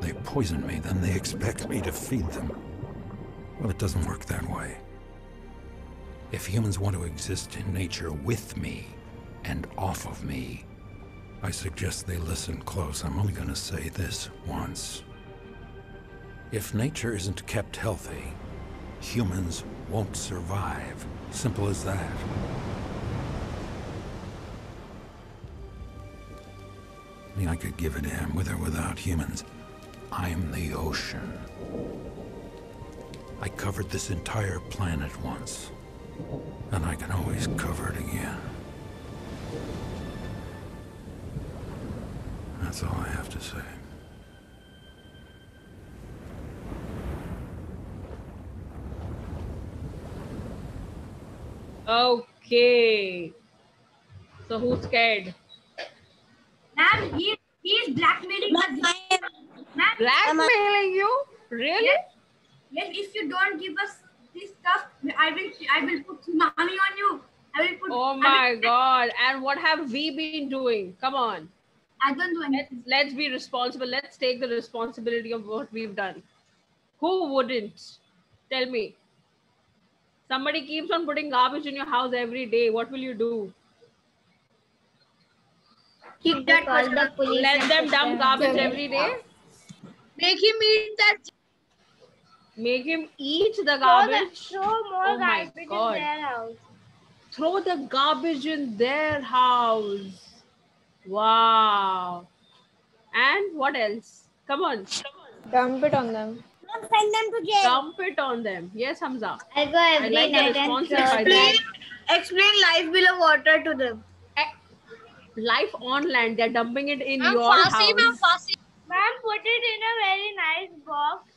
They poison me, then they expect me to feed them. Well, it doesn't work that way. If humans want to exist in nature with me and off of me, I suggest they listen close. I'm only going to say this once. If nature isn't kept healthy, humans won't survive. Simple as that. I mean, I could give a damn with or without humans. I'm the ocean. I covered this entire planet once, and I can always cover it again. That's all I have to say. Okay. So who's scared? Ma'am, he is blackmailing us. Ma'am, Blackmailing you? Really? Yes. Yes, if you don't give us this stuff, I will put tsunami on you. I will put. Oh my God! And what have we been doing? Come on. I don't do anything. Let's be responsible. Let's take the responsibility of what we've done. Who wouldn't? Tell me. Somebody keeps on putting garbage in your house every day. What will you do? Keep that Call the police. Let them dump garbage every day? Make him eat that. Make him eat the garbage? Throw more Oh my garbage God. in their house. Throw the garbage in their house. Wow. And what else? Come on. Dump it on them. Send them to jail. Dump it on them. Yes, Hamza. I go I every like the night and response throw that I that. did. Explain life below water to them. Life on land. They're dumping it in your house. Ma'am, put it in a very nice box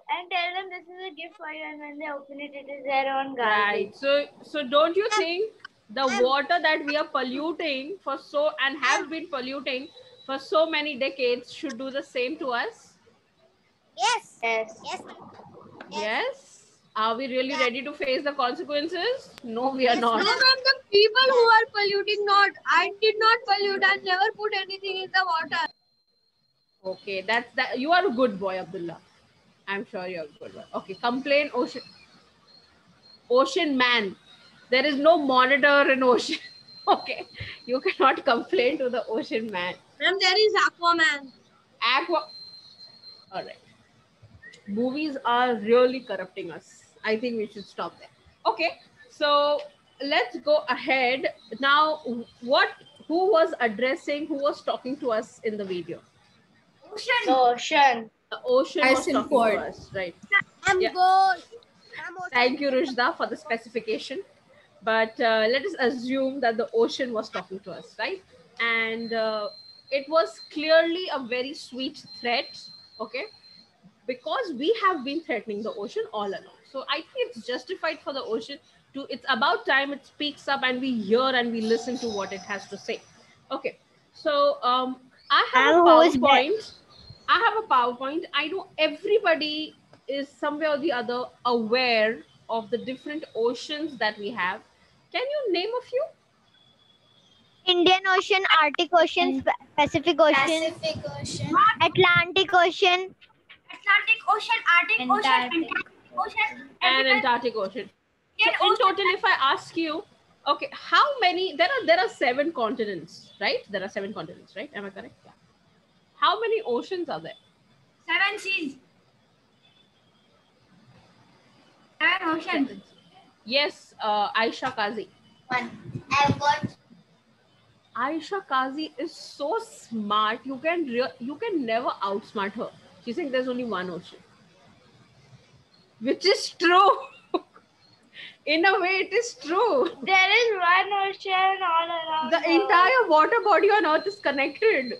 and tell them this is a gift for you, and when they open it, it is their own garbage. Right. So don't you think the water that we are polluting for and have been polluting for so many decades should do the same to us? Yes. Yes. Yes. Are we really ready to face the consequences? No, we are not. No, ma'am, the people who are polluting not. I did not pollute. I never put anything in the water. Okay, that's that. You are a good boy, Abdullah. I'm sure you're a good boy. Okay, complain ocean man. There is no monitor in ocean. Okay, you cannot complain to the ocean man. Ma'am, there is Aquaman. All right. Movies are really corrupting us. I think we should stop there. Okay, so let's go ahead. Now, who was talking to us in the video? Ocean. Ocean. The ocean was Tyson talking Ford. to us, right? I'm Yeah. good. Thank you, Rushda, for the specification. But let us assume that the ocean was talking to us, right? And it was clearly a very sweet threat, okay? Because we have been threatening the ocean all along. So I think it's justified for the ocean it's about time it speaks up and we hear and we listen to what it has to say. Okay, so I have a PowerPoint. I know everybody is somewhere or the other aware of the different oceans that we have. Can you name a few? Indian Ocean, Arctic Ocean, Pacific Ocean, Atlantic Ocean, Arctic Ocean, Antarctic Ocean, And Antarctic Ocean. So in total, if I ask you, okay, how many, there are 7 continents, right? There are 7 continents, right? Am I correct? Yeah. How many oceans are there? 7 seas. 7 oceans. Yes, Aisha Kazi. 1. I've got Aisha Kazi is so smart. You can never outsmart her. She thinks there's only one ocean, which is true. In a way, it is true. There is one ocean all around. The entire water body on Earth is connected.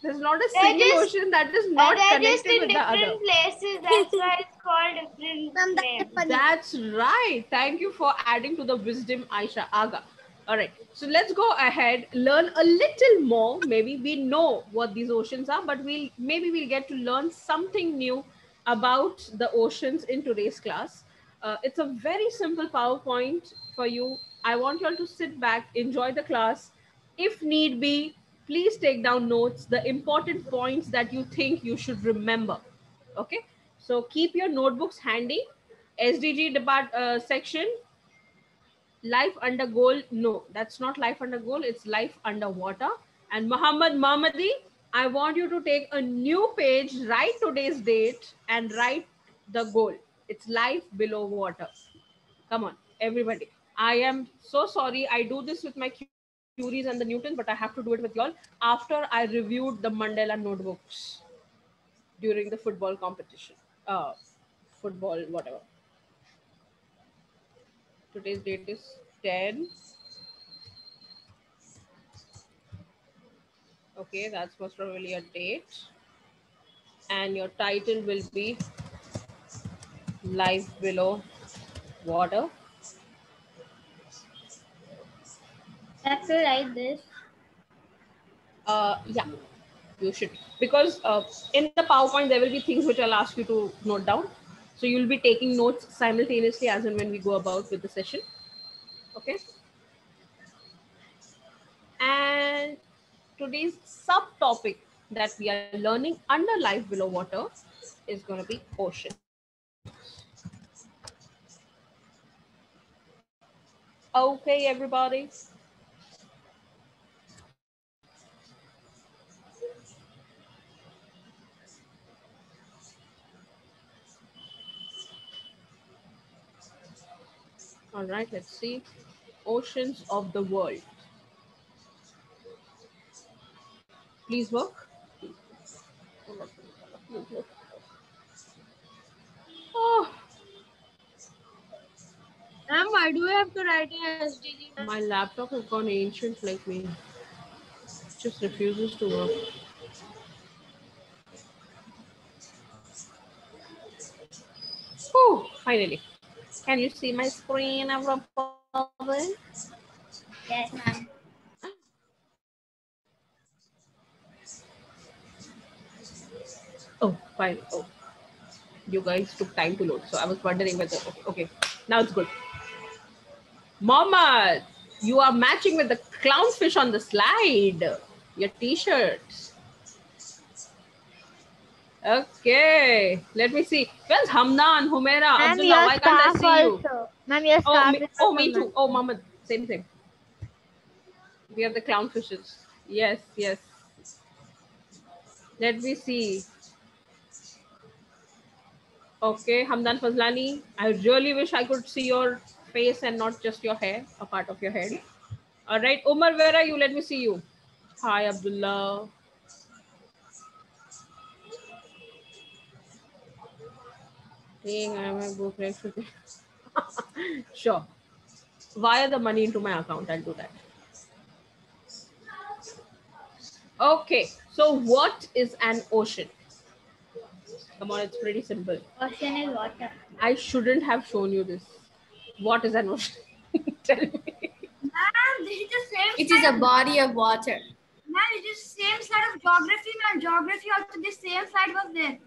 There's not a single ocean that is not connected with the other. Different places. That's why it's called different names. That's right. Thank you for adding to the wisdom, Aisha Aga. All right. So let's go ahead, learn a little more. Maybe we know what these oceans are, but maybe we'll get to learn something new about the oceans in today's class. It's a very simple PowerPoint for you. I want you all to sit back, enjoy the class. If need be, please take down notes, the important points that you think you should remember. Okay, so keep your notebooks handy. SDG section, life under goal. No, that's not life under goal, it's life underwater. And Muhammad Mahmadi, I want you to take a new page, write today's date and write the goal. It's life below water. Come on, everybody. I am so sorry. I do this with my Curies and the Newtons, but I have to do it with y'all after I reviewed the Mandela notebooks during the football competition. Football, whatever. Today's date is 10. Okay, that's most probably a date. And your title will be Life Below Water. I have to write this. Yeah, you should. Because in the PowerPoint, there will be things which I'll ask you to note down. So you'll be taking notes simultaneously as and when we go about with the session. Okay. And today's subtopic that we are learning under life below water is going to be ocean. Okay, everybody. All right, let's see. Oceans of the world. Please work. Oh, Ma'am, why do we have to write in SDG? my laptop has gone ancient like me. It just refuses to work. Oh, finally. Can you see my screen, everybody? Yes, ma'am. Oh, fine. Oh, you guys took time to load. So I was wondering whether, okay, now it's good. Mohammed, you are matching with the clownfish on the slide. Your t-shirts. Okay, let me see. Where's Hamdan, Humaira, Ma'am, Abdullah? your Why can't I scarf see you? also. Ma'am, your scarf is Oh, also me too. ma'am. Oh, Mohammed, same thing. We have the clownfishes. Yes, yes. Let me see. Okay, Hamdan Fazlani, I really wish I could see your face and not just your hair, a part of your head. All right, Umar, where are you? Let me see you. Hi, Abdullah. Dang, I am a book next to Sure. Wire the money into my account. I'll do that. Okay, so what is an ocean? Come on, it's pretty simple. Ocean is water. I shouldn't have shown you this. What is an ocean? Tell me. Ma'am, this is the same. It is a body of water. Ma'am, it is same slide of geography, ma'am. Geography also the same slide was there.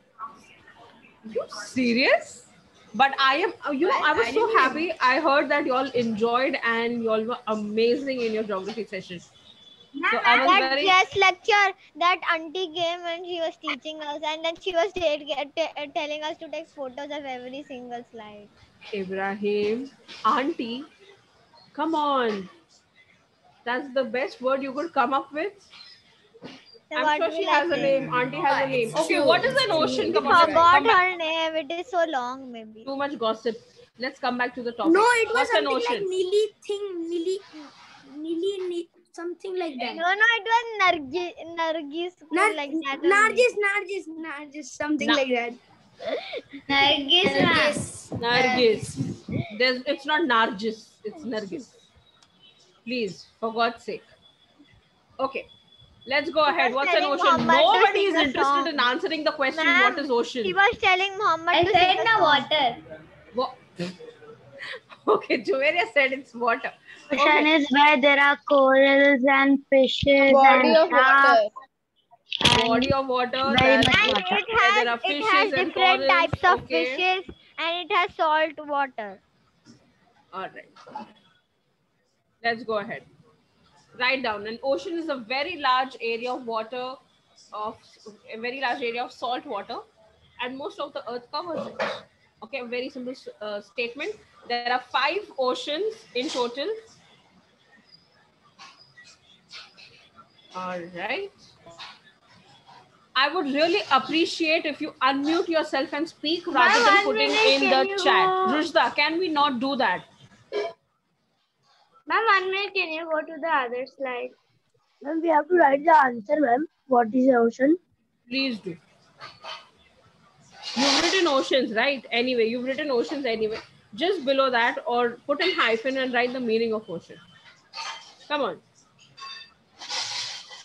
You serious? But I am, I was so happy. I heard that y'all enjoyed and y'all were amazing in your geography session. So I was That very... yes lecture, that auntie came and she was teaching us, and then she was telling us to take photos of every single slide. Ibrahim, auntie, come on. That's the best word you could come up with. So I'm what sure she will I has a say? name. Auntie has a name. It's Okay, true. what is an ocean? We Come on, forgot come back. her name. It is so long, maybe. Too much gossip. Let's come back to the topic. No, it was What's an something ocean? like Nili thing, something like that. No, it was Nargis, like that. Nargis, something like that. Nargis. It's not Nargis. It's Nargis. Please, for God's sake. Okay. Let's go ahead. What's an telling ocean? Muhammad to Nobody sing is a interested song. in answering the question, Ma'am, what is ocean? She was telling Muhammad I to said sing a na song. water. What? Okay, Juveria said it's water. Ocean Okay. is where there are corals and fishes Body and of water. Body of water. Very That's much And water. where there are it fishes has and different corals. types of Okay. fishes, and it has salt water. All right. Let's go ahead. Write down. An ocean is a very large area of water, of a very large area of salt water, and most of the earth covers it. Okay, a very simple statement. There are 5 oceans in total. All right. I would really appreciate if you unmute yourself and speak rather than putting in the chat. Rushda, can we not do that? Ma'am, 1 minute, can you go to the other slide? Ma'am, we have to write the answer, ma'am. What is the ocean? Please do. You've written oceans, right? Anyway, you've written oceans anyway. Just below that, or put in hyphen and write the meaning of ocean. Come on.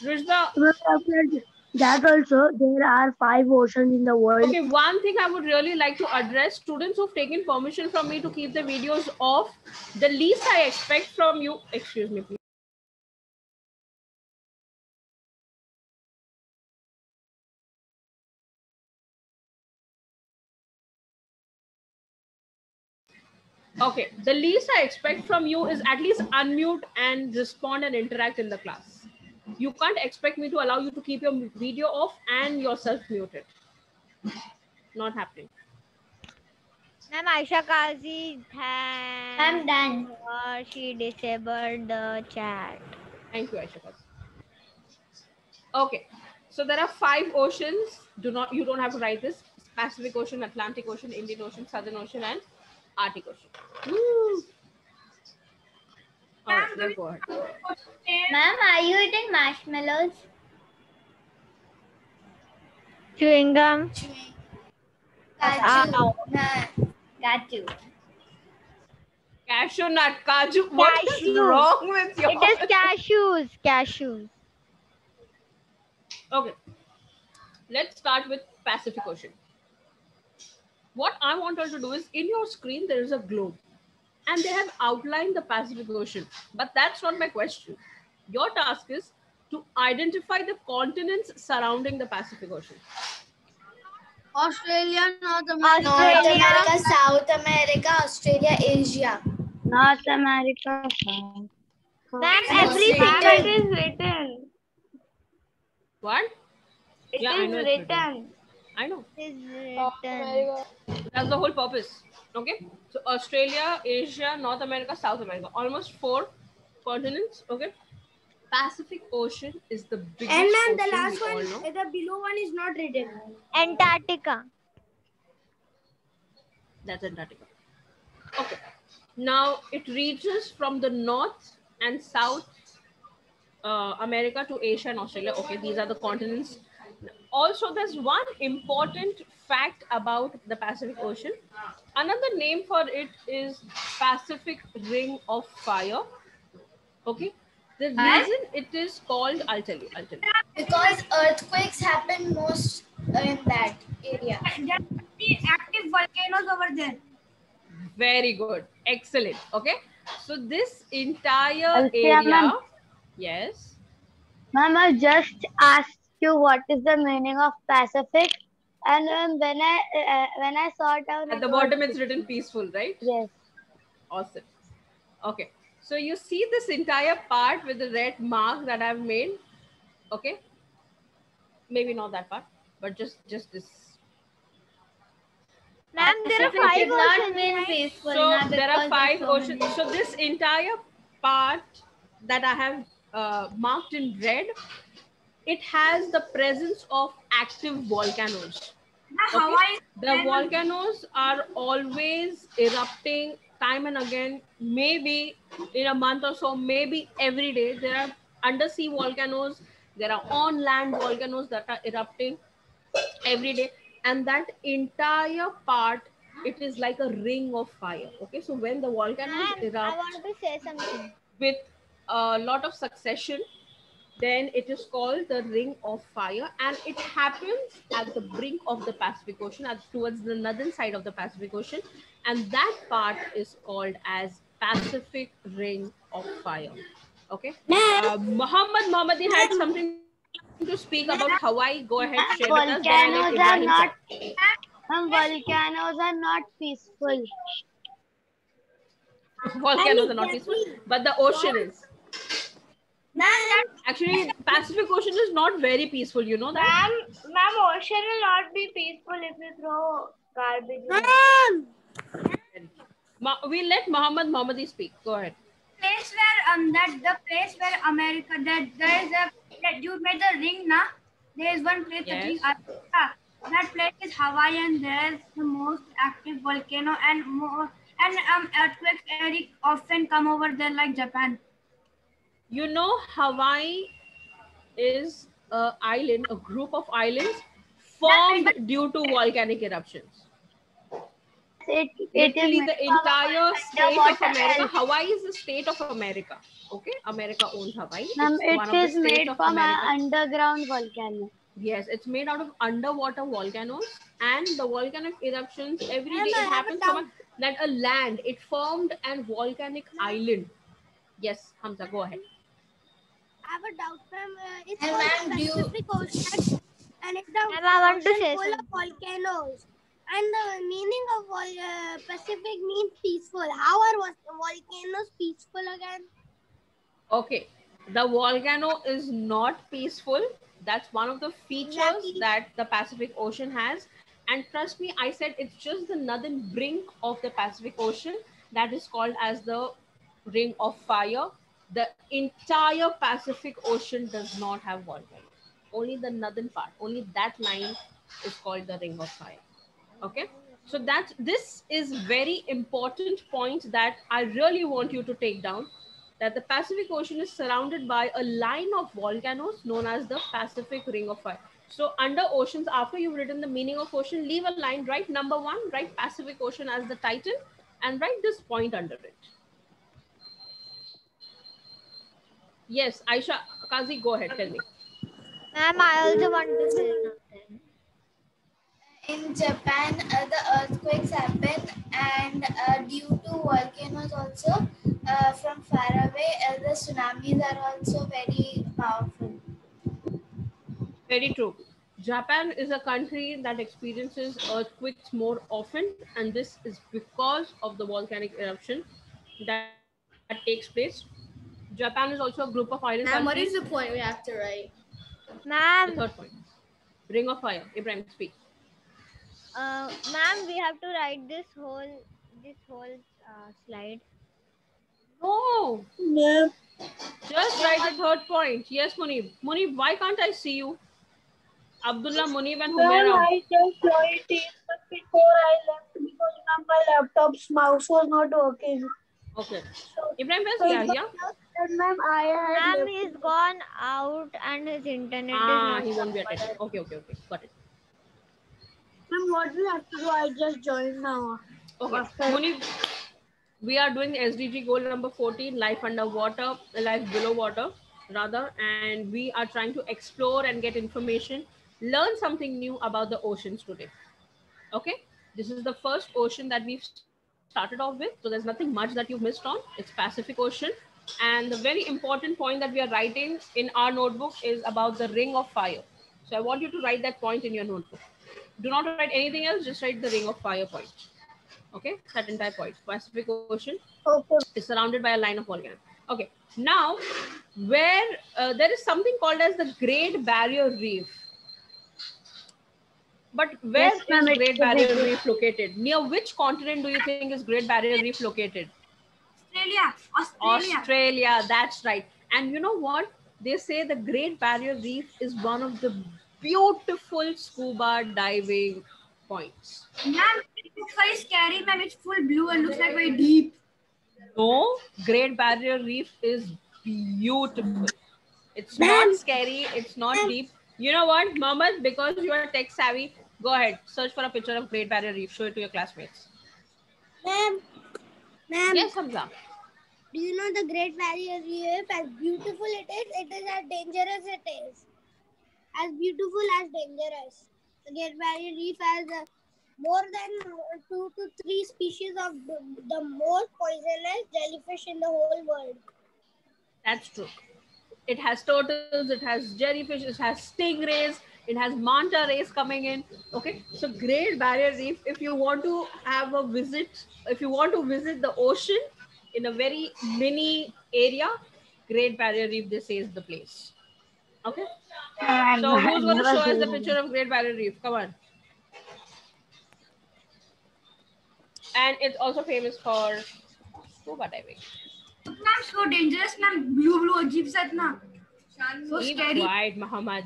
Rushda. That also, there are 5 oceans in the world. Okay, one thing I would really like to address, students who've taken permission from me to keep the videos off, the least I expect from you, excuse me, please. Okay, the least I expect from you is at least unmute and respond and interact in the class. You can't expect me to allow you to keep your video off and yourself muted. Not happening. Ma'am, Aisha Kazi has... I'm done. She disabled the chat. Thank you, Aisha Kazi. Okay, so there are 5 oceans. You don't have to write this. Pacific Ocean, Atlantic Ocean, Indian Ocean, Southern Ocean, and Arctic Ocean. Woo! All right, let's go ahead. Ma'am, are you eating marshmallows? Chewing gum. Got you. Cashew nut, kaju. What is Cashew. wrong with you? It is cashews. Cashews. Okay, let's start with Pacific Ocean. What I want her to do is, in your screen, there is a globe. And they have outlined the Pacific Ocean. But that's not my question. Your task is to identify the continents surrounding the Pacific Ocean. Australia, North America. North America, South America, Australia, Asia. North America. Ma'am, everything It is written. What? It Yeah, I is know it's written. I know. It is written. That's the whole purpose. Okay. So Australia, Asia, North America, South America. Almost 4 continents. Okay. Pacific Ocean is the biggest. And ma'am, the ocean last we all one, know. the below one is not written. Antarctica. That's Antarctica. Okay. Now it reaches from the North and South America to Asia and Australia. Okay, these are the continents. Also, there's one important fact about the Pacific Ocean. Another name for it is Pacific Ring of Fire. Okay. The reason it is called, I'll tell you. Because earthquakes happen most in that area. There are active volcanoes over there. Very good. Excellent. Okay. So this entire area. Yes. Ma'am, I just asked you what is the meaning of Pacific, and when I saw down At the bottom, it's written peaceful, right? Yes. Awesome. Okay. So you see this entire part with the red mark that I've made. Okay. Maybe not that part, but just this. Ma'am, there are 5 oceans. Peaceful, So there are 5 oceans. So this entire part that I have marked in red, it has the presence of active volcanoes. Okay? The volcanoes are always erupting time and again, maybe in a month or so, maybe every day. There are undersea volcanoes, there are on land volcanoes that are erupting every day. And that entire part, it is like a ring of fire. Okay, so when the volcanoes erupt, I want to say something. With a lot of succession, then it is called the Ring of Fire, and it happens at the brink of the Pacific Ocean, towards the northern side of the Pacific Ocean, and that part is called as Pacific Ring of Fire. Okay. Muhammad Mohammadi had something to speak about Hawaii. Go ahead, share with us. Volcanoes are not peaceful. Volcanoes are not peaceful, but the ocean is. Actually, Pacific Ocean is not very peaceful. You know that? Ma'am, ocean will not be peaceful if you throw garbage. We'll let Mohammadi speak. Go ahead. Place where the place where America that there is a that you made the ring, na? There is one place that ring. That place is Hawaii, and there is the most active volcano, and earthquakes often come over there like Japan. You know, Hawaii is an island, a group of islands formed due to volcanic eruptions. Literally the entire state of America. Hawaii is the state of America. Okay, America owns Hawaii. It is made from an underground volcano. Yes, it's made out of underwater volcanoes, and the volcanic eruptions every day. It happens from that a land. It formed a volcanic island. Yes, Hamza, go ahead. I have a doubt, ma'am. It's called Pacific Ocean, and it's the ocean full of volcanoes. And the meaning of Pacific means peaceful. How are volcanoes peaceful again? Okay, the volcano is not peaceful. That's one of the features that the Pacific Ocean has. And trust me, I said it's just the northern brink of the Pacific Ocean that is called as the Ring of Fire. The entire Pacific Ocean does not have volcanoes. Only the northern part, only that line is called the Ring of Fire. Okay, so this is very important point that I really want you to take down, that the Pacific Ocean is surrounded by a line of volcanoes known as the Pacific Ring of Fire. So under oceans, after you've written the meaning of ocean, leave a line, write number 1, write Pacific Ocean as the title, and write this point under it. Yes, Aisha, Kazi, go ahead, tell me. Ma'am, I also want to say something. In Japan, the earthquakes happen, and due to volcanoes also, from far away, the tsunamis are also very powerful. Very true. Japan is a country that experiences earthquakes more often, and this is because of the volcanic eruption that takes place. Japan is also a group of island countries. What is the point we have to write? Ma'am. The third point. Ring of Fire. Ibrahim, speak. Ma'am, we have to write this whole slide. No. No. Just write the third point. Yes, Munib. Munib, why can't I see you? Abdullah, Munib, and Humaira. I just joined it, but before I left because my laptop's mouse was not working. Okay. Ibrahim, where's Yahya? Ma'am, Ma'am, he's gone out and his internet is not. He won't be attending. Okay. Got it. Ma'am, what do we have to do? I just joined now. Okay. Munib, we are doing SDG goal number 14, life underwater, life below water, rather, and we are trying to explore and get information, learn something new about the oceans today. Okay. This is the first ocean that we've started off with. So there's nothing much that you've missed on. It's Pacific Ocean. And the very important point that we are writing in our notebook is about the Ring of Fire. So I want you to write that point in your notebook. Do not write anything else, just write the Ring of Fire point. Okay, that entire point. Pacific Ocean is surrounded by a line of volcanoes. Okay, now where there is something called as the Great Barrier Reef. But where is Great Barrier Reef located? Near which continent do you think is Great Barrier Reef located? Australia, that's right. And you know what? They say the Great Barrier Reef is one of the beautiful scuba diving points. Ma'am, it looks very scary, ma'am. It's full blue and looks like very deep. No, Great Barrier Reef is beautiful. It's not scary. It's not deep. You know what, Mohammed, because you are tech savvy, go ahead. Search for a picture of Great Barrier Reef. Show it to your classmates. Ma'am. Yes, Hamza. Do you know the Great Barrier Reef, as beautiful it is as dangerous it is. As beautiful as dangerous. The Great Barrier Reef has more than 2 to 3 species of the most poisonous jellyfish in the whole world. That's true. It has turtles, it has jellyfish, it has stingrays, it has manta rays coming in. Okay, so Great Barrier Reef, if you want to have a visit, if you want to visit the ocean in a very mini area, Great Barrier Reef, they say, is the place. Okay. I've So who's going to never show us the seen picture of Great Barrier Reef? Come on. And it's also famous for scuba diving. Ma'am, so dangerous, ma'am. Blue, ajeeb sa itna. So Keep scary. quiet, Muhammad.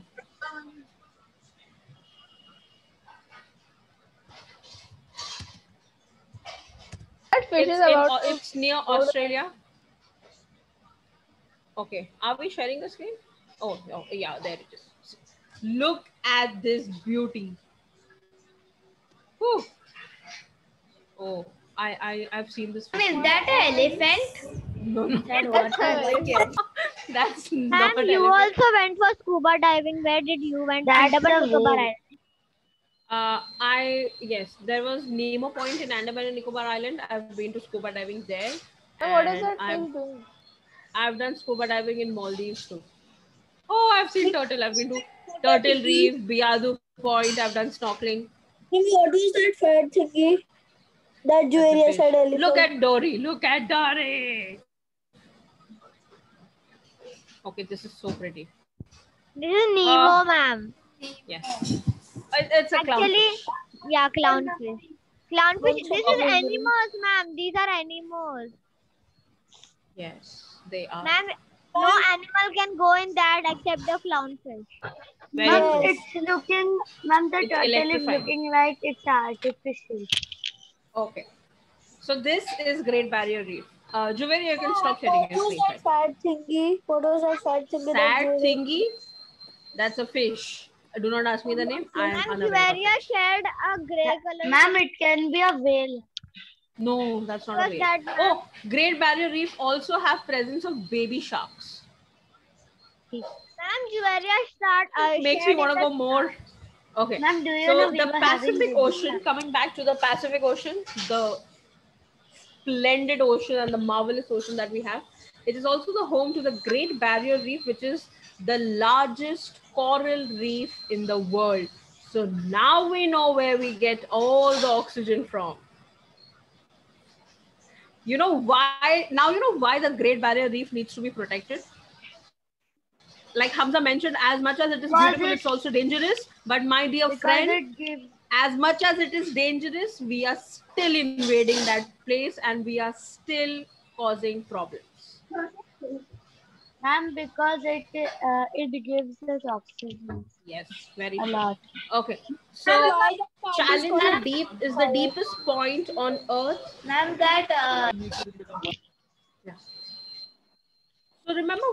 That fish is about to It's near Australia. Okay, are we sharing the screen? Oh, yeah, there it is. Look at this beauty. Whew. Oh, I've seen this. Is that an elephant? No, no. That's Ma'am, not an you elephant. also went for scuba diving. Where did you went? That's Andaman the Nicobar whale. Island. Yes, there was Nemo Point in Andaman and Nicobar Island. I've been to scuba diving there. And what is And that fish doing? I've done scuba diving in Maldives too. Oh, I've seen turtle. I've been to Turtle Reef, Biadu Point. I've done snorkeling. What is that fat thingy? That Juaria said elephant. Look at Dory. Look at Dory. Okay, this is so pretty. This is Nemo, ma'am. Yes. It's a Actually, clownfish. yeah, clownfish. Clownfish. This is animals, ma'am. These are animals. Yes, they are. Ma'am, no animal can go in that except the clownfish. Very Ma'am, good. it's looking, ma'am, the It's turtle is electrifying. looking like it's artificial. Okay. So this is Great Barrier Reef. Juveri, you can stop sharing your What was screen. that fat thingy? What was that fat thingy? Sad thingy. That's a fish. Do not ask me the name. I am Ma'am, unaware of Juvaria it. shared a grey color. Ma'am, it can be a whale. No, that's not a What's whale. that, ma'am? Oh, Great Barrier Reef also have presence of baby sharks. Ma'am, Juvaria Makes me want to go more. Okay. Ma'am, do you So know we the were having Pacific baby Ocean, sharks? coming back to the Pacific Ocean, the splendid ocean and the marvelous ocean that we have. It is also the home to the Great Barrier Reef, which is the largest coral reef in the world. So now we know where we get all the oxygen from. You know why? Now you know why the Great Barrier Reef needs to be protected. Like Hamza mentioned, as much as it is beautiful, it's also dangerous. But my dear friend, as much as it is dangerous, we are still invading that place and we are still causing problems. Ma'am, because it gives us oxygen. Yes, very a true. lot. Okay, so Challenger Deep is the deepest point on Earth. Ma'am, that Yeah. So remember,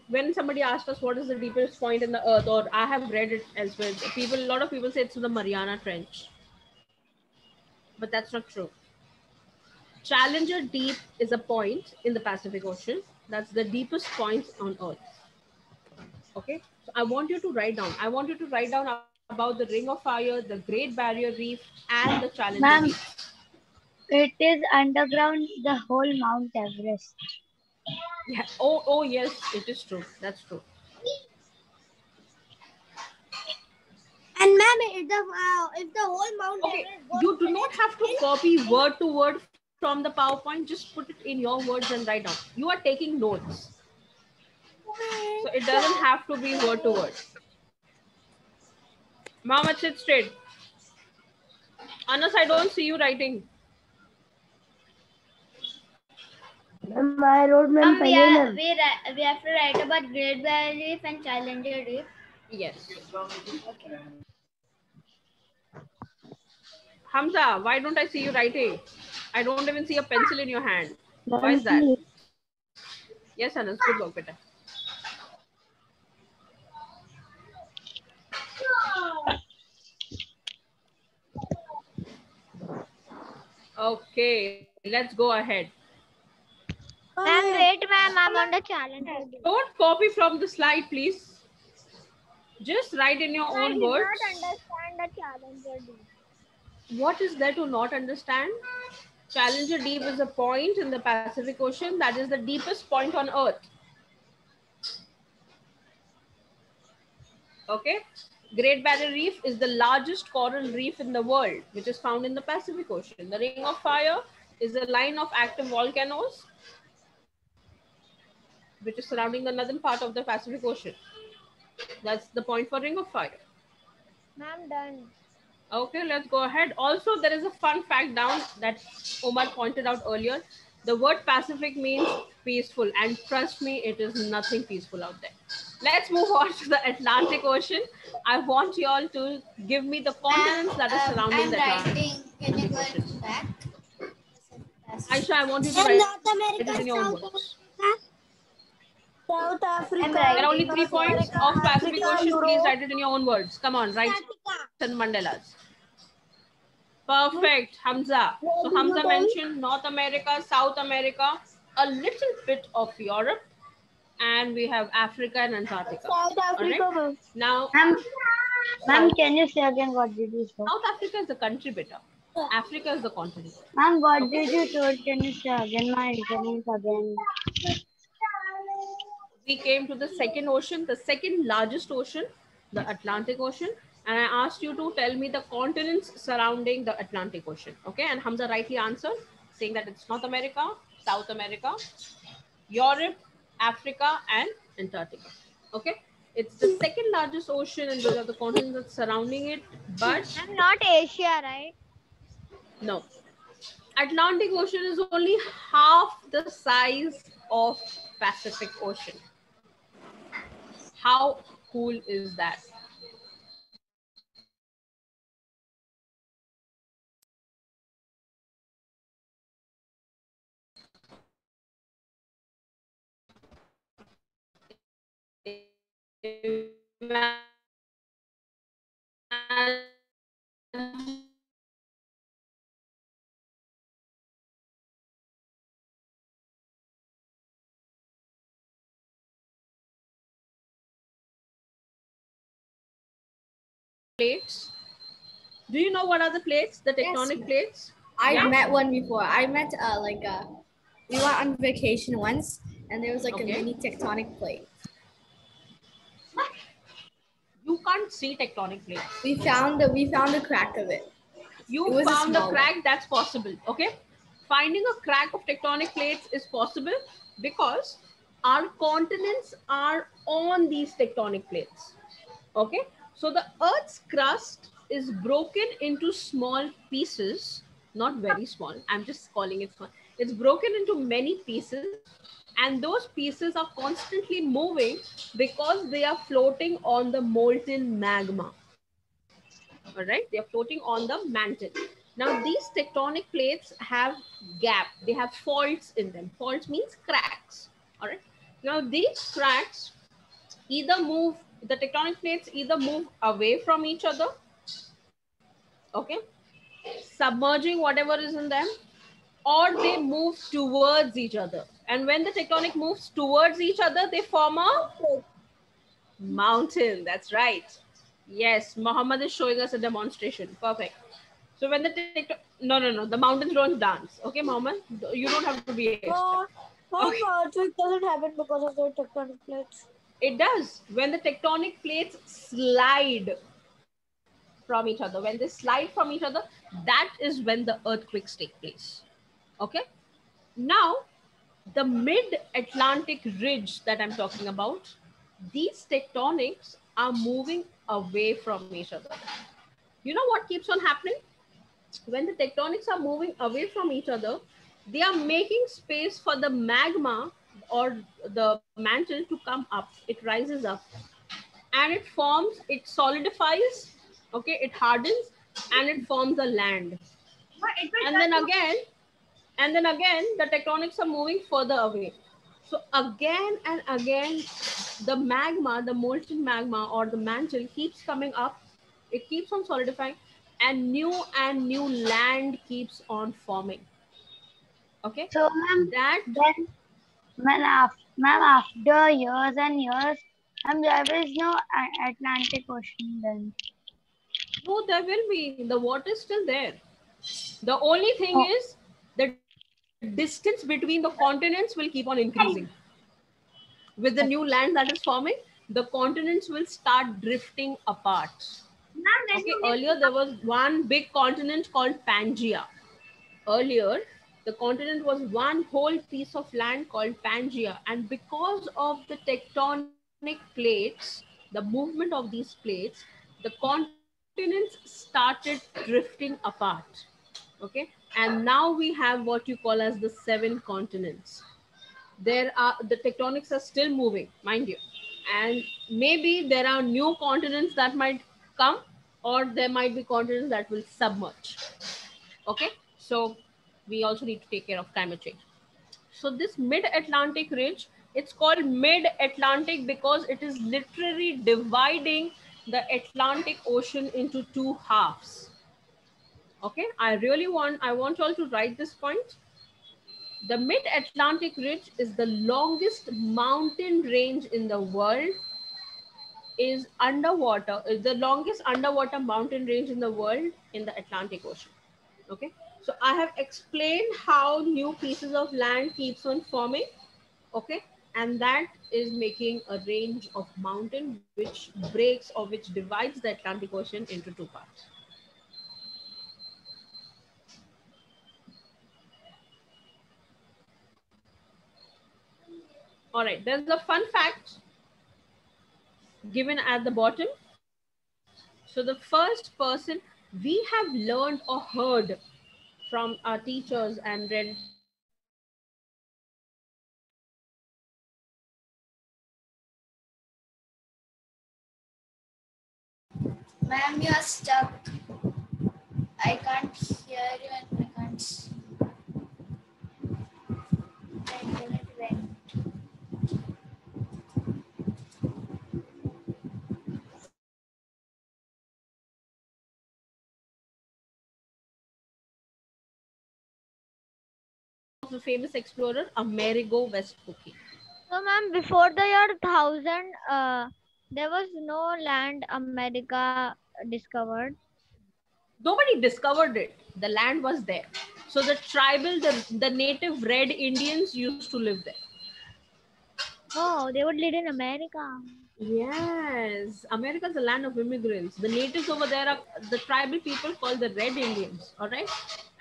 when somebody asked us what is the deepest point in the Earth, or I have read it elsewhere. A lot of people say it's the Mariana Trench, but that's not true. Challenger Deep is a point in the Pacific Ocean. That's the deepest point on Earth. Okay, so I want you to write down. I want you to write down about the Ring of Fire, the Great Barrier Reef, and the Challenger Ma'am, Deep. it is underground, the whole Mount Everest. Yeah. Oh, yes, it is true. That's true. And ma'am, if the whole Mount Okay, Everest goes you do not have to copy word to word from the PowerPoint. Just put it in your words and write down. You are taking notes, so it doesn't have to be word to word. Mohammed, sit straight. Anas, I don't see you writing. I wrote we have to write about Great Barrier Reef and Challenger Reef. Yes. Hamza, why don't I see you writing? I don't even see a pencil in your hand. Why is that? Yes, Anas, good work, beta. Okay, let's go ahead. Ma'am, wait, ma'am. I'm on the Challenger Deep. Don't copy from the slide, please. Just write in your I own did words. not understand the Challenger Deep. What is there to not understand? Challenger Deep is a point in the Pacific Ocean that is the deepest point on Earth. Okay. Great Barrier Reef is the largest coral reef in the world, which is found in the Pacific Ocean. The Ring of Fire is a line of active volcanoes. which is surrounding the northern part of the Pacific Ocean. That's the point for Ring of Fire. Ma'am, done. Okay, let's go ahead. Also, there is a fun fact down that Omar pointed out earlier. The word Pacific means peaceful, and trust me, it is nothing peaceful out there. Let's move on to the Atlantic Ocean. I want you all to give me the continents that is surrounding the Atlantic. Can you go back? Aisha, I want you to And write North America, it in your own South words. South Africa. There are only 3 points of Pacific Africa, Ocean. Europe. Please write it in your own words. Come on, write Antarctica. Mandela's. Perfect, Hamza. So Hamza mentioned North America, South America, a little bit of Europe, and we have Africa and Antarctica. South Africa. Right? Now, Ma'am, can you say again what did you say? South Africa is the country, beta. Africa is the continent. Ma'am, what did you told? Can you say again? My internet again. We came to the second ocean, the second largest ocean, the Atlantic Ocean. And I asked you to tell me the continents surrounding the Atlantic Ocean. Okay, and Hamza rightly answered, saying that it's North America, South America, Europe, Africa, and Antarctica. Okay, it's the second largest ocean, and those are the continents that's surrounding it. But And not Asia, right? no, Atlantic Ocean is only half the size of Pacific Ocean. How cool is that? Plates. Do you know what are the plates? The tectonic plates? I met one before. I met we went on vacation once, and there was like a mini tectonic plate. You can't see tectonic plates. We found the crack of it. You found a crack, that's possible. Okay, finding a crack of tectonic plates is possible because our continents are on these tectonic plates. Okay, so the Earth's crust is broken into small pieces, not very small. I'm just calling it small. It's broken into many pieces, and those pieces are constantly moving because they are floating on the molten magma. All right, they are floating on the mantle. Now these tectonic plates have gap, they have faults in them. Faults means cracks. All right, now these cracks either move, the tectonic plates either move away from each other, okay, submerging whatever is in them, or they move towards each other. And when the tectonic moves towards each other, they form a mountain. That's right. Yes, Muhammad is showing us a demonstration. Perfect. So when the the mountains don't dance. Okay, Muhammad, you don't have to be extra. Okay. It doesn't happen because of the tectonic plates. It does. When the tectonic plates slide from each other, when they slide from each other, that is when the earthquakes take place. Okay. Now, the mid-Atlantic ridge that I'm talking about, these tectonics are moving away from each other. You know what keeps on happening? When the tectonics are moving away from each other, they are making space for the magma or the mantle to come up. It rises up and it forms, it solidifies, okay, it hardens and it forms a land. And then again, the tectonics are moving further away. So again and again, the magma, the molten magma or the mantle keeps coming up. It keeps on solidifying and new land keeps on forming. Okay. So ma'am, after years and years, there is no Atlantic Ocean then. No, there will be. The water is still there. The only thing is the distance between the continents will keep on increasing. With the new land that is forming, the continents will start drifting apart. Okay, earlier there was one big continent called Pangaea. Earlier, The continent was one whole piece of land called Pangaea, and because of the tectonic plates, the movement of these plates, the continents started drifting apart. Okay, and now we have what you call as the 7 continents. There are, the tectonics are still moving, mind you, and maybe there are new continents that might come, or there might be continents that will submerge. Okay, so we also need to take care of climate change. So this mid-Atlantic ridge, it's called mid-Atlantic because it is literally dividing the Atlantic Ocean into 2 halves. Okay, I want you all to write this point. The mid-Atlantic ridge is the longest mountain range in the world, is underwater, is the longest underwater mountain range in the world in the Atlantic Ocean. Okay, so I have explained how new pieces of land keeps on forming. Okay, and that is making a range of mountain which breaks or which divides the Atlantic Ocean into 2 parts. All right, there's a fun fact given at the bottom. So the first person we have learned or heard from our teachers and read Ma'am, you are stuck. I can't hear you and I can't see. The internet went. the famous explorer Amerigo Vespucci. So, ma'am, before the year 1000, there was no land America discovered. Nobody discovered it. The land was there. So the tribal, the native red Indians used to live there. Oh, they would live in America. Yes, America is the land of immigrants. The natives over there are the tribal people called the Red Indians. All right.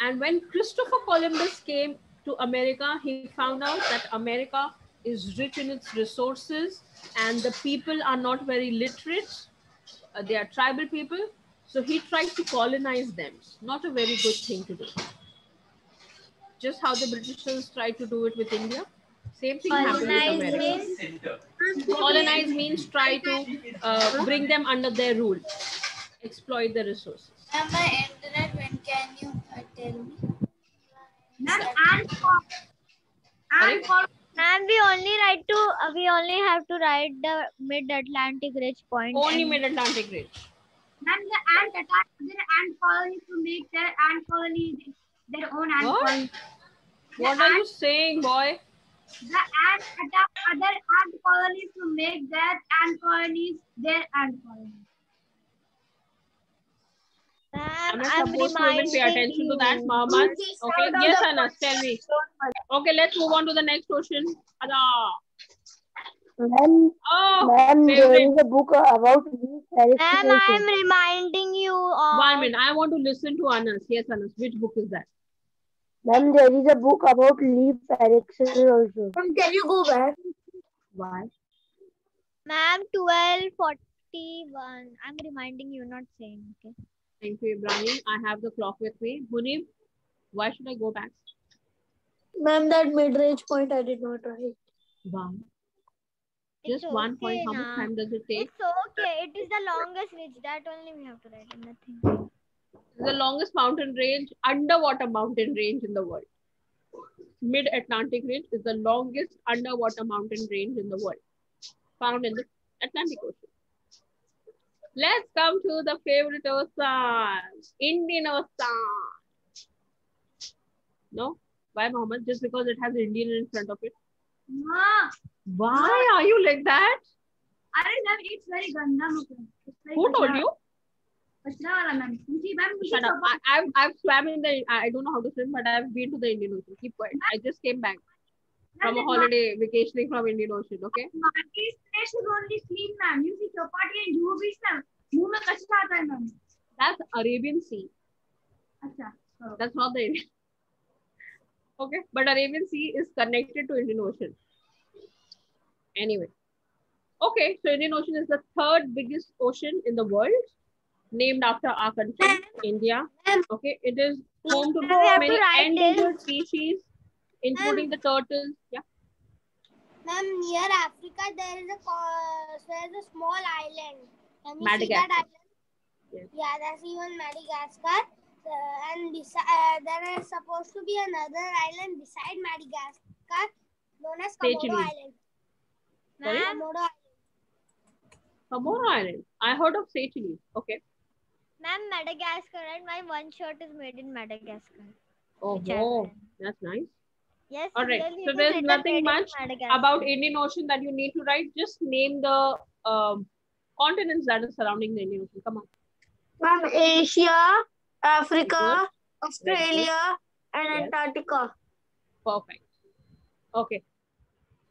And when Christopher Columbus came to America, he found out that America is rich in its resources and the people are not very literate. They are tribal people. So he tried to colonize them. Not a very good thing to do. Just how the Britishers tried to do it with India. Same thing happened with America. Colonize means try to bring them under their rule, exploit the resources. Ma'am, my internet, when can you tell me? And we only have to write the mid-Atlantic ridge point. Only mid-Atlantic ridge. And the ant attack other ant colonies to make their ant colony their own ant colony. What are you saying, boy? The ants attack other ant colonies to make their ant colonies their ant colonies. I'm not supposed to even pay attention to that, Mohammed. Okay, yes, Anas, tell me. Okay, let's move on to the next question. Ma'am, there is a book about leaf eradication. Ma'am, I am reminding you of... 1 minute, I want to listen to Anas. Yes, Anas, which book is that? Ma'am, there is a book about leaf eradication also. Can you go back? Why? Ma'am, 12:41. I'm reminding you, not saying. Okay. Thank you, Ibrahim. I have the clock with me. Munib, why should I go back? Ma'am, that mid-range point I did not write. Wow. Just 1 point. How much time does it take? It's okay. It is the longest ridge. That only we have to write. Nothing. The longest mountain range, underwater mountain range in the world. Mid-Atlantic ridge is the longest underwater mountain range in the world, found in the Atlantic Ocean. Let's come to the favorite ocean, Indian Ocean. No? Why, Mohammed? Just because it has Indian in front of it? No. Why are you like that? I don't know. It's very ganda. Who told you? Shut up. I've swam in the, I don't know how to swim, but I've been to the Indian Ocean. Keep quiet. I just came back from a holiday vacationing from Indian Ocean, okay? This place is only clean, ma'am. You see chapati and juhu beach, ma'am. Muh mein kachra aata hai, ma'am. That's Arabian Sea. Acha. That's not the Indian. Okay, but Arabian Sea is connected to Indian Ocean. Anyway, okay, so Indian Ocean is the third biggest ocean in the world, named after our country, India. Okay, it is home to many endangered species, including the turtles. Yeah. Ma'am, near Africa there is a small island. Can you see that Madagascar. island? Yes. Yeah, that's even Madagascar. And there is supposed to be another island beside Madagascar known as Komodo Seychelles. Island. Sorry? Komodo Island. Komodo Island. I heard of Seychelles. Okay. Ma'am, Madagascar, right? My one shirt is made in Madagascar. Oh, that's nice. Yes. All right. Really, So there's nothing much about Indian Ocean that you need to write. Just name the continents that are surrounding the Indian Ocean. Come on. Ma'am, Asia, Africa, Australia, and Yes. Antarctica. Perfect. Okay.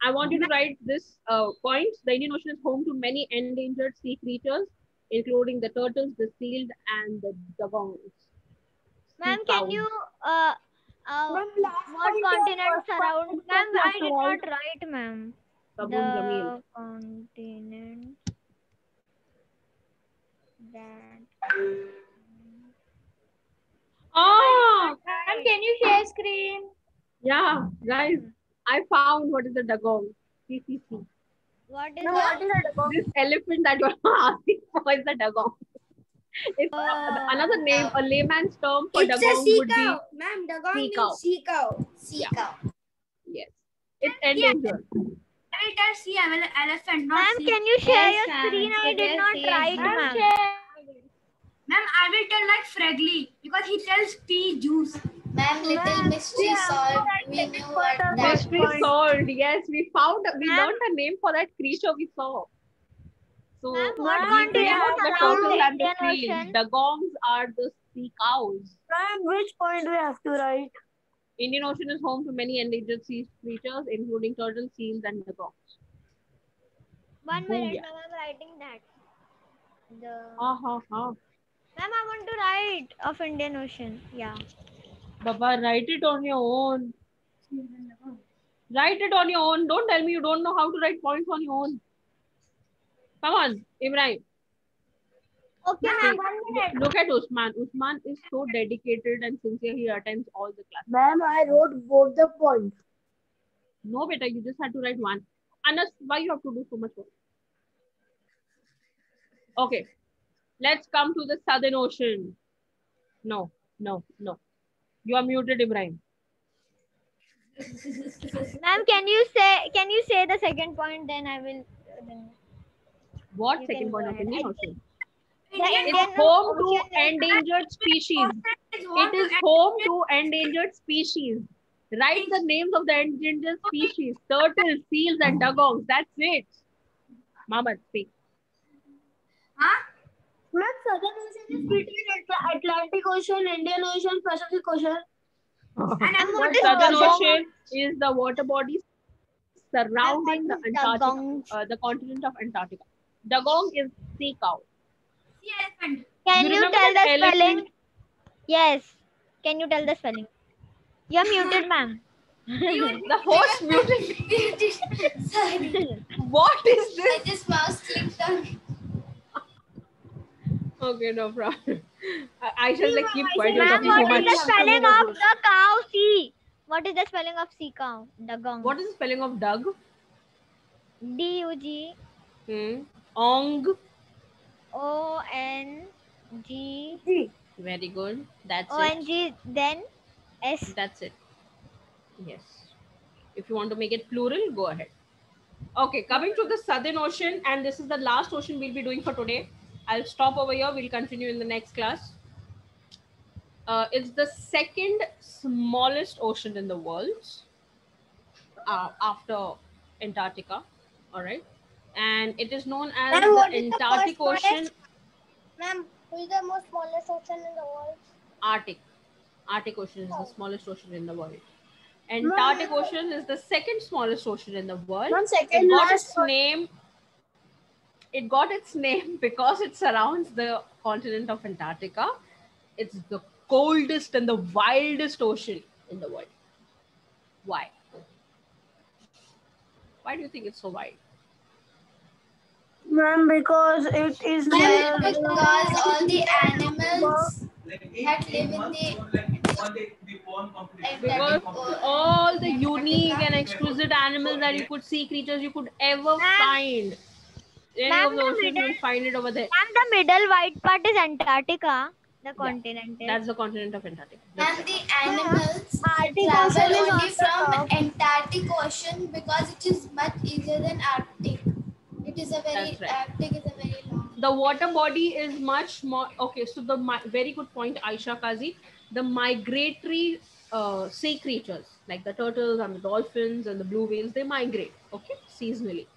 I want you to write this point. The Indian Ocean is home to many endangered sea creatures, including the turtles, the seals, and the dugongs. Ma'am, can you what continent surround? Ma'am, I did not write, ma'am. The continent that. Oh, Ma'am, can you share screen? yeah, guys, I found what is the dugong. See. What is This elephant that you're asking for is the dugong. It's another name, a layman's term for dugong would be Ma'am, dugong sea cow. means sea cow. Sea cow. Yes, it's endangered. I will tell sea elephant, not Ma'am, sea. can you share Yes, your ma'am. screen? I So did yes, not yes, write, ma'am. ma'am. Ma'am, I will tell like Fregley because he tells tea juice. Ma'am, little mystery solved. We knew what that Mystery was. solved. Yes, we learned a name for that creature we saw. So Ma'am, what we continent know the surrounds turtles the and the Indian seals. Ocean? Dugongs are the sea cows. Ma'am, which point we have to write? Indian Ocean is home to many endangered sea creatures, including turtles, seals, and dugongs. 1 minute, Booyah. ma'am. I'm writing that. Ma'am, Ma'am, I want to write of Indian Ocean. Yeah. Baba, write it on your own. Write it on your own. Don't tell me you don't know how to write points on your own. Come on, Ibrahim. Okay, ma'am. 1 minute. Look at Usman. Usman is so dedicated and sincere. He attends all the classes. Ma'am, I wrote both the points. No, beta, you just had to write one. Anas, why you have to do so much work? Okay, let's come to the Southern Ocean. No. You are muted, Ibrahim. Ma'am, can you say the second point? Then I will. What You second can point go of ahead. Indian Ocean? The It's Indian home to Ocean is- endangered species. It is home to endangered species. Write the names of the endangered species. Turtles, seals, and dugongs. That's it. Mama, speak. Huh? Ma'am, Southern Ocean is between Atlantic Ocean, Indian Ocean, Pacific Ocean. And what is Southern dugong? Ocean is the water body surrounding the Dugongs? Antarctica, the continent of Antarctica. Dugong is sea cow. Sea elephant. Can You you remember tell the that spelling? elephant? Yes. Can you tell the spelling? You're muted, ma'am. The host muted. Sorry. What is this? I just mouse clicked on. Okay, no problem. I shall like keep quiet. You're Ma'am, talking what too is the much. spelling of the cow? Sea. What is the spelling of sea cow? Dugong. What is the spelling of Doug? D-U-G. Ong. O-N-G. Very good. That's it. O-N-G. Then S. That's it. Yes. If you want to make it plural, go ahead. Okay, coming to the Southern Ocean, and this is the last ocean we'll be doing for today. I'll stop over here. We'll continue in the next class. It's the second smallest ocean in the world after Antarctica. All right. And it is known as Ma'am, what the is the Antarctic first Ocean. Ma'am, who is the most smallest ocean in the world? Arctic. Arctic Ocean is the smallest ocean in the world. Antarctic Ocean is the second smallest ocean in the world. It got its name because it surrounds the continent of Antarctica. It's the coldest and the wildest ocean in the world. Why? Why do you think it's so wide? Ma'am, because it is Well, because all the animals that live in because all the unique and exquisite animals that you could see, creatures you could ever find. Any of the oceans, you will find it over there. And the middle white part is Antarctica, the continent. That's the continent of Antarctica. And the animals travel only from Antarctic Ocean because it is much easier than Arctic. It is a very Arctic is a very long. The water body is much more. Okay, so the very good point, Aisha Kazi. The migratory sea creatures like the turtles and the dolphins and the blue whales, they migrate. Okay, seasonally.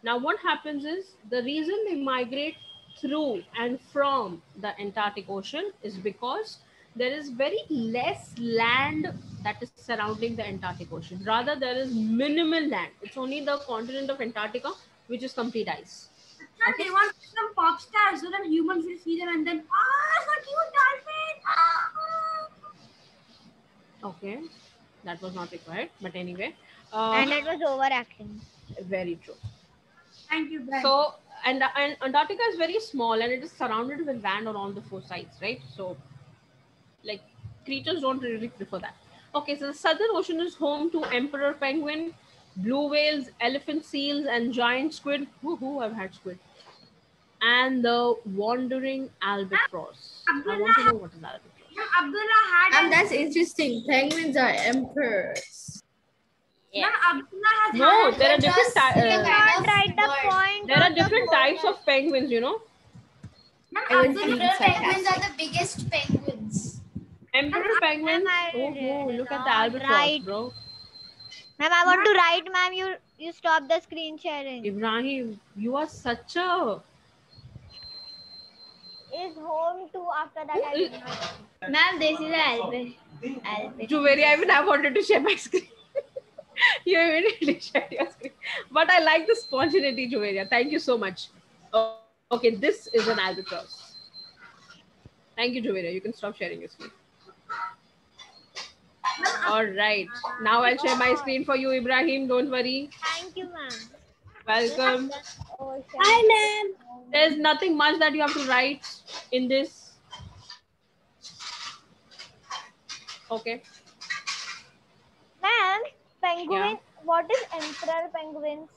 Now, what happens is the reason they migrate through and from the Antarctic Ocean is because there is very less land that is surrounding the Antarctic Ocean. Rather, there is minimal land. It's only the continent of Antarctica, which is complete ice. Okay. They want some pop stars so that humans will see them and then, so cute dolphin. Okay, that was not required, but anyway. And it was overacting. Very true. Thank you, Ben. So, and Antarctica is very small and it is surrounded with land on all the four sides, right? So, like, creatures don't really prefer that. Okay, so the Southern Ocean is home to emperor penguin, blue whales, elephant seals, and giant squid. Woohoo, I've had squid. And the wandering albatross. I want to know what is albatross. Abdullah had. And that's interesting. Penguins are emperors. Yeah. No, there are different there are different types of penguins, you know. Emperor penguins are the biggest penguins. Emperor penguins. Oh, look at the albatross, bro. Ma'am, I want to write, ma'am. You stop the screen sharing. Ibrahim, you are such a. Is home to after that. I did not. Ma'am, this is Albert. Juveria, even I wanted to share my screen. You immediately shared your screen. But I like the spontaneity, Juveria. Thank you so much. Oh, okay, this is an albatross. Thank you, Juveria. You can stop sharing your screen. All right. Now I'll share my screen for you, Ibrahim. Don't worry. Thank you, ma'am. Welcome. Hi, ma'am. There's nothing much that you have to write in this. Okay. Ma'am, penguin. Yeah. What is emperor penguins?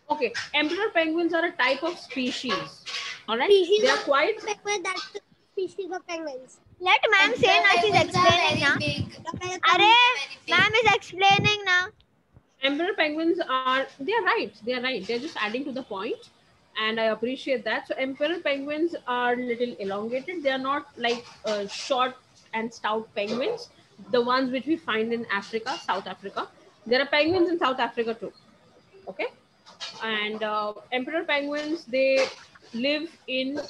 Okay. Emperor penguins are a type of species. All right. Species they are of quite. penguin, that's the species of penguins. Let ma'am say now. She's explaining now. Arey, ma'am is explaining now. Emperor penguins are. They are right. They are right. They're just adding to the point. And I appreciate that. So emperor penguins are little elongated. They are not like short and stout penguins, the ones which we find in Africa, South Africa. There are penguins in South Africa too. Okay. And emperor penguins, they live in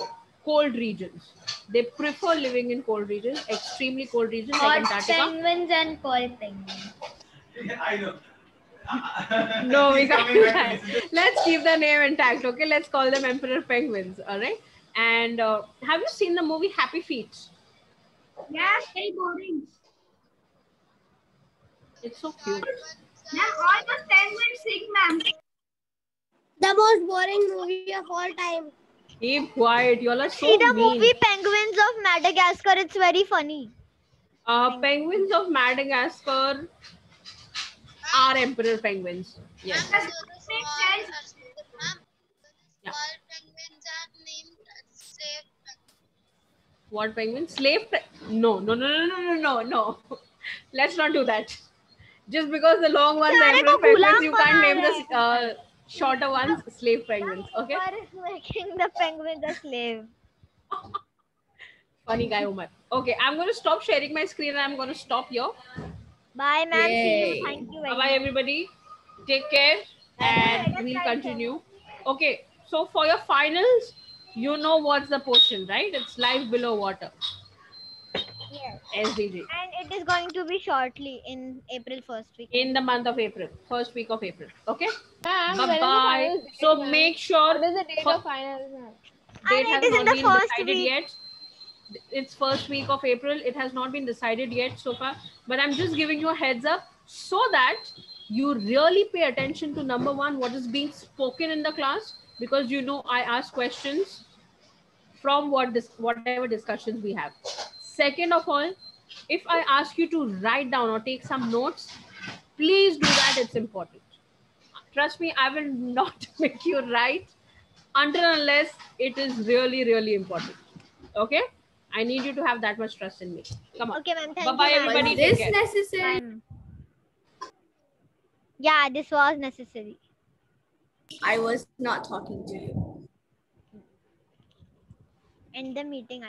cold regions. They prefer living in cold regions, extremely cold regions like Antarctica. Penguins and cold penguins. I know. No, we can't do that. Let's keep the name intact, okay? Let's call them emperor penguins, all right? And have you seen the movie Happy Feet? Yes, very boring. It's so cute. Ma'am, all those penguins sing, ma'am. The most boring movie of all time. Keep quiet. You all are so See the mean. movie Penguins of Madagascar. It's very funny. Penguins of Madagascar are emperor penguins. Yes. That makes sense. Yeah. What penguins? Slave? No. Let's not do that. Just because the long ones are emperor penguins, you can't name the shorter ones slave penguins. Okay. Umar is making the penguins a slave. Funny guy, Umar. Okay, I'm going to stop sharing my screen and I'm going to stop here. Bye, ma'am. See Yay. you. Thank you very Bye, much. everybody. Take care and we'll continue. Okay, so for your finals, you know what's the portion, right? It's life below water. Yes. SDG. And it is going to be shortly in April 1st week. In the month of April, first week of April. Okay? Ma'am, when is the Bye-bye. finals date, So ma'am? make sure What is the date of finals, ma'am? date And has it is in not the been first decided week. yet. It's first week of April. It has not been decided yet so far. But I'm just giving you a heads up so that you really pay attention to number one, what is being spoken in the class, because you know I ask questions from whatever discussions we have. Second of all, if I ask you to write down or take some notes, please do that. It's important. Trust me, I will not make you write until unless it is really, really important. Okay? I need you to have that much trust in me. Come on. Okay, ma'am. Bye-bye, everybody. Was Take this care. necessary? Yeah, this was necessary. I was not talking to you. End the meeting.